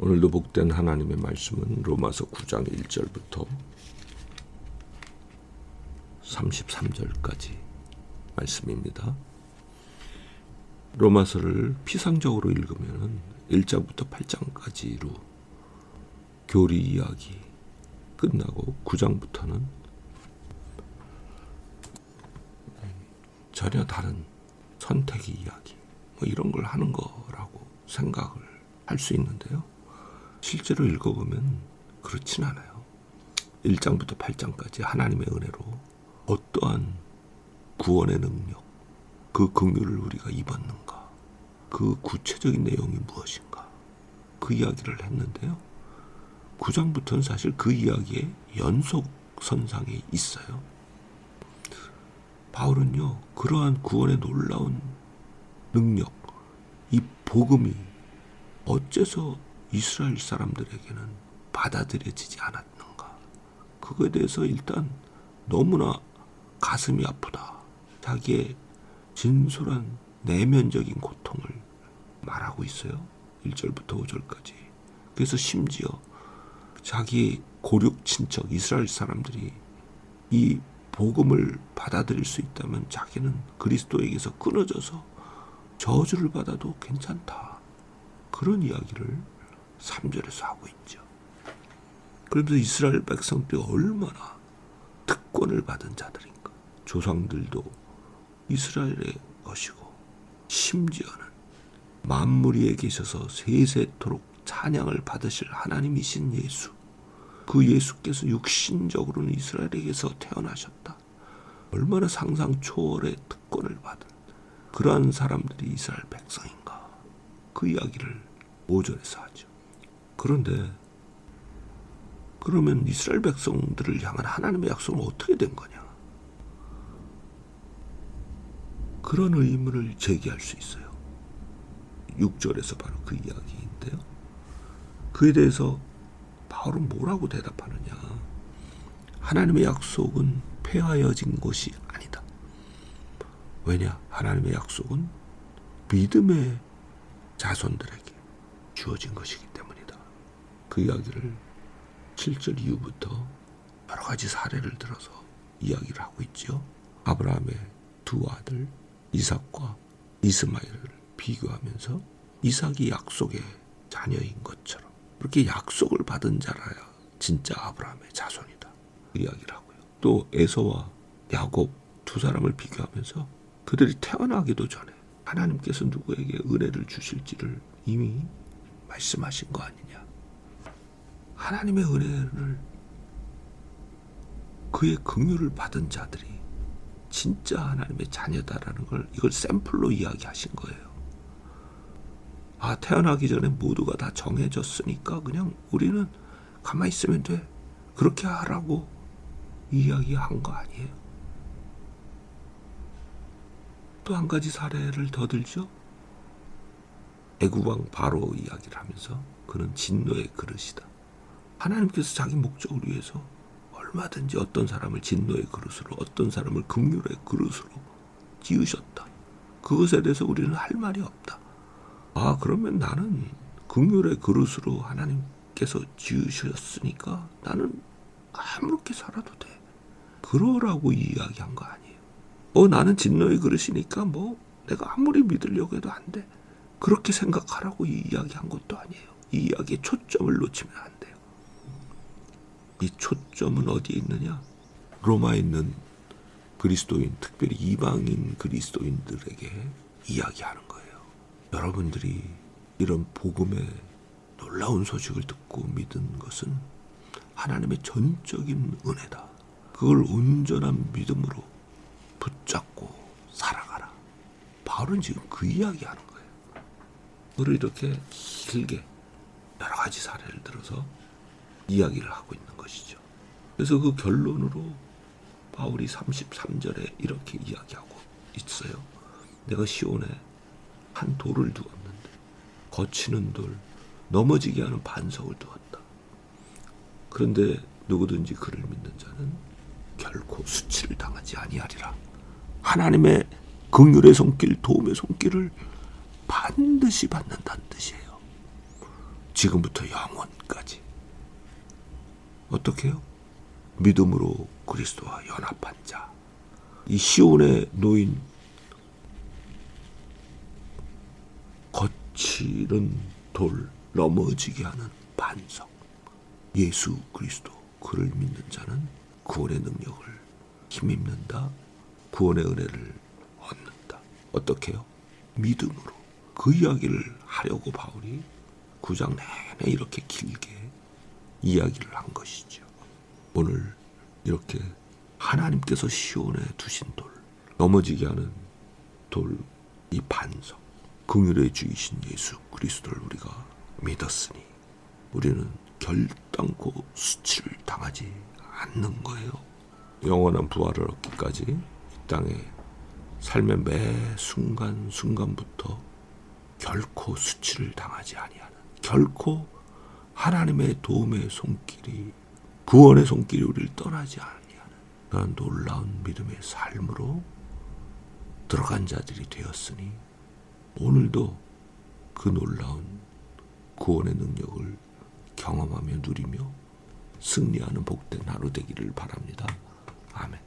오늘도 복된 하나님의 말씀은 로마서 9장 1절부터 33절까지 말씀입니다. 로마서를 피상적으로 읽으면 1장부터 8장까지로 교리 이야기 끝나고 9장부터는 전혀 다른 선택의 이야기 이런 걸 하는 거라고 생각을 할 수 있는데요. 실제로 읽어보면 그렇진 않아요. 1장부터 8장까지 하나님의 은혜로 어떠한 구원의 능력, 그 긍휼을 우리가 입었는가, 그 구체적인 내용이 무엇인가, 그 이야기를 했는데요. 9장부터는 사실 그 이야기의 연속선상에 있어요. 바울은요, 그러한 구원의 놀라운 능력, 이 복음이 어째서 이스라엘 사람들에게는 받아들여지지 않았는가, 그거에 대해서 일단 너무나 가슴이 아프다, 자기의 진솔한 내면적인 고통을 말하고 있어요. 1절부터 5절까지. 그래서 심지어 자기 고륙 친척 이스라엘 사람들이 이 복음을 받아들일 수 있다면 자기는 그리스도에게서 끊어져서 저주를 받아도 괜찮다, 그런 이야기를 3절에서 하고 있죠. 그런데 이스라엘 백성들이 얼마나 특권을 받은 자들인가. 조상들도 이스라엘의 것이고 심지어는 만물 위에 계셔서 세세토록 찬양을 받으실 하나님이신 예수, 그 예수께서 육신적으로는 이스라엘에게서 태어나셨다. 얼마나 상상 초월의 특권을 받은 그러한 사람들이 이스라엘 백성인가, 그 이야기를 5절에서 하죠. 그런데 그러면 이스라엘 백성들을 향한 하나님의 약속은 어떻게 된 거냐, 그런 의문을 제기할 수 있어요. 6절에서 바로 그 이야기인데요. 그에 대해서 바울은 뭐라고 대답하느냐. 하나님의 약속은 폐하여진 것이 아니다. 왜냐? 하나님의 약속은 믿음의 자손들에게 주어진 것이기 때문이다. 그 이야기를 7절 이후부터 여러 가지 사례를 들어서 이야기를 하고 있죠. 아브라함의 두 아들 이삭과 이스마엘을 비교하면서 이삭이 약속의 자녀인 것처럼 그렇게 약속을 받은 자라야 진짜 아브라함의 자손이다, 그 이야기를 하고요. 또 에서와 야곱 두 사람을 비교하면서 그들이 태어나기도 전에 하나님께서 누구에게 은혜를 주실지를 이미 말씀하신 거 아니냐. 하나님의 은혜를, 그의 긍휼을 받은 자들이 진짜 하나님의 자녀다라는 걸, 이걸 샘플로 이야기하신 거예요. 아, 태어나기 전에 모두가 다 정해졌으니까 그냥 우리는 가만히 있으면 돼, 그렇게 하라고 이야기한 거 아니에요. 또 한 가지 사례를 더 들죠. 애국왕 바로 이야기를 하면서 그는 진노의 그릇이다. 하나님께서 자기 목적을 위해서 얼마든지 어떤 사람을 진노의 그릇으로, 어떤 사람을 긍휼의 그릇으로 지으셨다. 그것에 대해서 우리는 할 말이 없다. 아, 그러면 나는 긍휼의 그릇으로 하나님께서 지으셨으니까 나는 아무렇게 살아도 돼, 그러라고 이야기한 거 아니에요. 나는 진노의 그릇이니까 내가 아무리 믿으려고 해도 안 돼, 그렇게 생각하라고 이야기한 것도 아니에요. 이 이야기의 초점을 놓치면 안 돼요. 이 초점은 어디에 있느냐? 로마에 있는 그리스도인, 특별히 이방인 그리스도인들에게 이야기하는 거예요. 여러분들이 이런 복음의 놀라운 소식을 듣고 믿은 것은 하나님의 전적인 은혜다. 그걸 온전한 믿음으로 붙잡고 살아가라. 바울은 지금 그 이야기하는 거예요. 그걸 이렇게 길게 여러 가지 사례를 들어서 이야기를 하고 있는 것이죠. 그래서 그 결론으로 바울이 33절에 이렇게 이야기하고 있어요. 내가 시온에 한 돌을 두었는데 거치는 돌, 넘어지게 하는 반석을 두었다. 그런데 누구든지 그를 믿는 자는 결코 수치를 당하지 아니하리라. 하나님의 긍휼의 손길, 도움의 손길을 반드시 받는다는 뜻이에요. 지금부터 영원까지. 어떻게 해요? 믿음으로 그리스도와 연합한 자. 이 시온에 놓인 거칠은 돌, 넘어지게 하는 반석. 예수 그리스도, 그를 믿는 자는 구원의 능력을 힘입는다. 구원의 은혜를 얻는다. 어떻게 해요? 믿음으로. 그 이야기를 하려고 바울이 9장 내내 이렇게 길게 이야기를 한 것이죠. 오늘 이렇게 하나님께서 시온에 두신 돌, 넘어지게 하는 돌, 이 반석, 긍휼의 주이신 예수 그리스도를 우리가 믿었으니 우리는 결단코 수치를 당하지 않는 거예요. 영원한 부활을 얻기까지 이 땅에 삶의 매 순간순간부터 결코 수치를 당하지 아니하는, 결코 하나님의 도움의 손길이, 구원의 손길이 우리를 떠나지 아니하는 그런 놀라운 믿음의 삶으로 들어간 자들이 되었으니 오늘도 그 놀라운 구원의 능력을 경험하며 누리며 승리하는 복된 하루 되기를 바랍니다. 아멘.